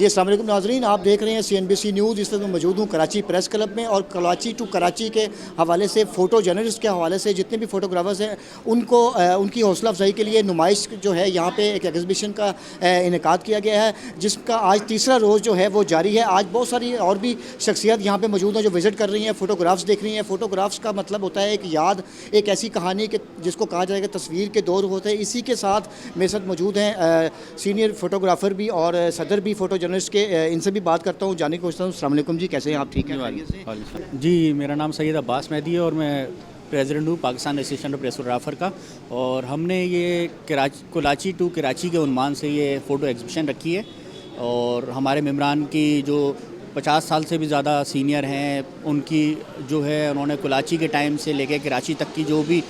جی السلام علیکم ناظرین، آپ دیکھ رہے ہیں CNBC نیوز۔ اس وقت میں موجود ہوں کراچی پریس کلب میں، اور کراچی ٹو کراچی کے حوالے سے فوٹو جرنلسٹ کے حوالے سے جتنے بھی فوٹوگرافرز ہیں ان کی حوصلہ افزائی کے لیے نمائش جو ہے یہاں پہ ایک ایگزیبیشن کا انعقاد کیا گیا ہے، جس کا آج تیسرا روز جو ہے وہ جاری ہے۔ آج بہت ساری اور بھی شخصیات یہاں پہ موجود ہیں جو وزٹ کر رہی ہیں، فوٹوگرافس دیکھ رہی ہیں۔ فوٹوگرافس کا مطلب ہوتا ہے ایک یاد، ایک ایسی کہانی کہ جس کو کہا جائے گا تصویر کے دور ہوتے ہیں۔ اسی کے ساتھ میرے ساتھ موجود ہیں سینئر فوٹوگرافر بھی اور صدر بھی فوٹو جرنلسٹ کے، ان سے بھی بات کرتا ہوں، جاننے کی کوشش کرتا ہوں۔ السلام علیکم جی، کیسے ہیں آپ؟ ٹھیک ہیں جی، میرا نام سید عباس مہدی ہے اور میں پریزیڈنٹ ہوں Pakistan association of press photographer کا، اور ہم نے یہ کراچی ٹو کراچی کے عنوان سے یہ فوٹو ایگزیبیشن رکھی ہے، اور ہمارے ممبران کی جو 50 سال سے بھی زیادہ سینئر ہیں، ان کی جو ہے انہوں نے کراچی کے ٹائم سے لے کے کراچی تک کی جو بھی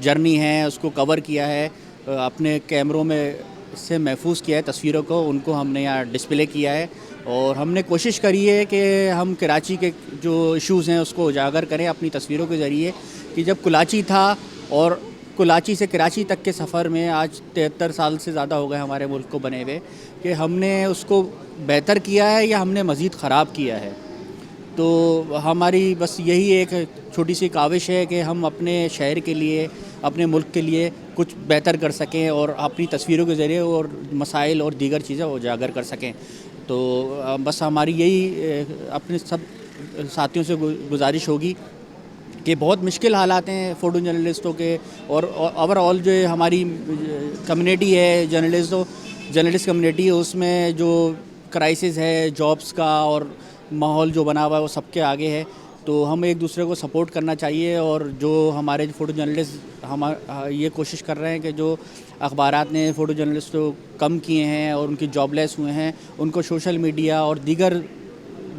جرنی ہے اس کو کور کیا ہے، اپنے کیمروں میں سے محفوظ کیا ہے تصویروں کو، ان کو ہم نے یہاں ڈسپلے کیا ہے، اور ہم نے کوشش کری ہے کہ ہم کراچی کے جو ایشوز ہیں اس کو اجاگر کریں اپنی تصویروں کے ذریعے، کہ جب کراچی تھا اور کراچی سے کراچی تک کے سفر میں آج 73 سال سے زیادہ ہو گئے ہمارے ملک کو بنے ہوئے، کہ ہم نے اس کو بہتر کیا ہے یا ہم نے مزید خراب کیا ہے۔ تو ہماری بس یہی ایک چھوٹی سی کاوش ہے کہ ہم اپنے شہر کے لیے، اپنے ملک کے لیے کچھ بہتر کر سکیں، اور اپنی تصویروں کے ذریعے اور مسائل اور دیگر چیزیں اجاگر کر سکیں۔ تو بس ہماری یہی اپنے سب ساتھیوں سے گزارش ہوگی کہ بہت مشکل حالات ہیں فوٹو جرنلسٹوں کے، اور اوور آل جو ہماری کمیونٹی ہے جرنلسٹ کمیونٹی ہے، اس میں جو کرائسس ہے جابس کا اور ماحول جو بنا ہوا ہے وہ سب کے آگے ہے۔ تو ہم ایک دوسرے کو سپورٹ کرنا چاہیے، اور جو ہمارے فوٹو جرنلسٹ ہم یہ کوشش کر رہے ہیں کہ جو اخبارات نے فوٹو جرنلسٹ کو کم کیے ہیں اور ان کی جاب لیس ہوئے ہیں، ان کو سوشل میڈیا اور دیگر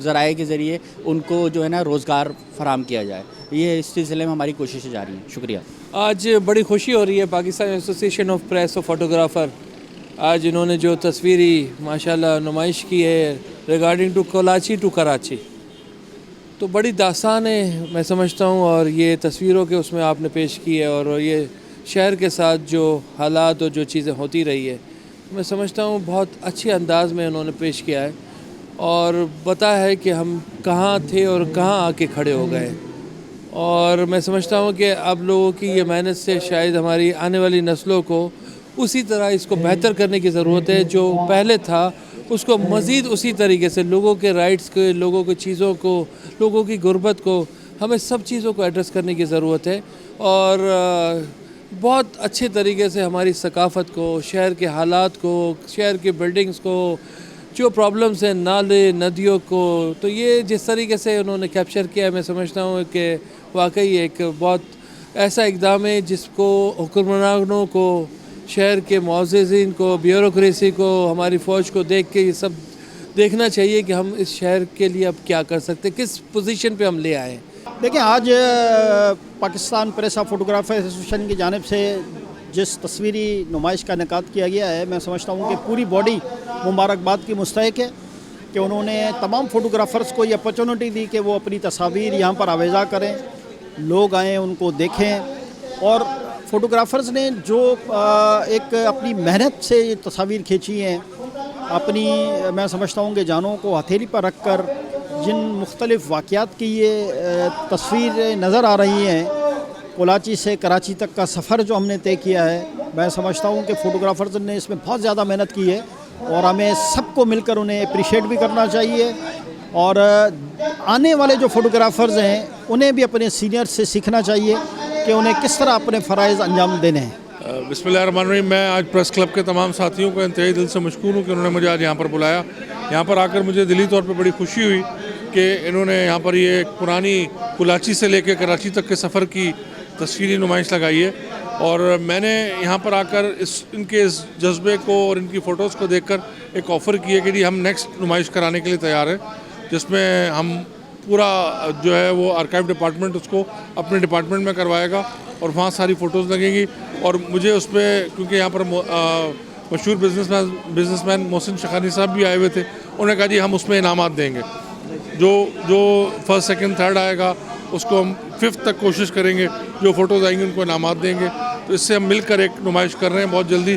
ذرائع کے ذریعے ان کو جو ہے نا روزگار فراہم کیا جائے۔ یہ اس سلسلے میں ہماری کوششیں جاری ہیں۔ شکریہ۔ آج بڑی خوشی ہو رہی ہے، پاکستان ایسوسیشن آف پریس اور فوٹوگرافر آج انہوں نے جو تصویری ماشاءاللہ نمائش کی ہے regarding to Karachi to Karachi, تو بڑی داستان ہے میں سمجھتا ہوں، اور یہ تصویروں کے اس میں آپ نے پیش کی ہے، اور یہ شہر کے ساتھ جو حالات اور جو چیزیں ہوتی رہی ہے میں سمجھتا ہوں بہت اچھے انداز میں انہوں نے پیش کیا ہے، اور بتا ہے کہ ہم کہاں تھے اور کہاں آ کے کھڑے ہو گئے۔ اور میں سمجھتا ہوں کہ اب لوگوں کی یہ محنت سے شاید ہماری آنے والی نسلوں کو اسی طرح اس کو بہتر کرنے کی ضرورت ہے، جو پہلے تھا اس کو مزید اسی طریقے سے لوگوں کے رائٹس کے، لوگوں کی چیزوں کو، لوگوں کی غربت کو، ہمیں سب چیزوں کو ایڈریس کرنے کی ضرورت ہے، اور بہت اچھے طریقے سے ہماری ثقافت کو، شہر کے حالات کو، شہر کے بلڈنگز کو، جو پرابلمز ہیں نالے ندیوں کو، تو یہ جس طریقے سے انہوں نے کیپچر کیا ہے میں سمجھتا ہوں کہ واقعی ایک بہت ایسا اقدام ہے جس کو حکمرانوں کو، شہر کے معززین کو، بیوروکریسی کو، ہماری فوج کو دیکھ کے یہ سب دیکھنا چاہیے کہ ہم اس شہر کے لیے اب کیا کر سکتے ہیں، کس پوزیشن پہ ہم لے آئے ہیں۔ دیکھیں، آج Pakistan press of photographer association کی جانب سے جس تصویری نمائش کا انعقاد کیا گیا ہے، میں سمجھتا ہوں کہ پوری باڈی مبارکباد کی مستحق ہے کہ انہوں نے تمام فوٹوگرافرز کو یہ اپرچونٹی دی کہ وہ اپنی تصاویر یہاں پر آویزاں کریں، لوگ آئیں ان کو دیکھیں، اور فوٹوگرافرز نے جو ایک اپنی محنت سے یہ تصاویر کھینچی ہیں، اپنی میں سمجھتا ہوں کہ جانوں کو ہتھیلی پر رکھ کر جن مختلف واقعات کی یہ تصویر نظر آ رہی ہیں، کراچی سے کراچی تک کا سفر جو ہم نے طے کیا ہے، میں سمجھتا ہوں کہ فوٹوگرافرز نے اس میں بہت زیادہ محنت کی ہے، اور ہمیں سب کو مل کر انہیں اپریشیٹ بھی کرنا چاہیے، اور آنے والے جو فوٹوگرافرز ہیں انہیں بھی اپنے سینئر سے سیکھنا چاہیے کہ انہیں کس طرح اپنے فرائض انجام دینے ہیں۔ بسم اللہ الرحمن الرحیم۔ میں آج پریس کلب کے تمام ساتھیوں کو انتہائی دل سے مشکور ہوں کہ انہوں نے مجھے آج یہاں پر بلایا۔ یہاں پر آ کر مجھے دلی طور پہ بڑی خوشی ہوئی کہ انہوں نے یہاں پر یہ پرانی کراچی سے لے کے کراچی تک کے سفر کی تصویری نمائش لگائی ہے، اور میں نے یہاں پر آ کر ان کے اس جذبے کو اور ان کی فوٹوز کو دیکھ کر ایک آفر کی ہے کہ جی ہم نیکسٹ نمائش کرانے کے لیے تیار ہیں، جس میں ہم پورا جو ہے وہ آرکائیو ڈپارٹمنٹ اس کو اپنے ڈپارٹمنٹ میں کروائے گا، اور وہاں ساری فوٹوز لگیں گی، اور مجھے اس پہ کیونکہ یہاں پر مشہور بزنس مین محسن شخانی صاحب بھی آئے ہوئے تھے، انہوں نے کہا جی ہم اس میں انعامات دیں گے، جو فرسٹ سیکنڈ تھرڈ آئے گا اس کو ہم 5th تک کوشش کریں گے، جو فوٹوز آئیں گے ان کو انعامات دیں گے۔ تو اس سے ہم مل کر ایک نمائش کر رہے ہیں، بہت جلدی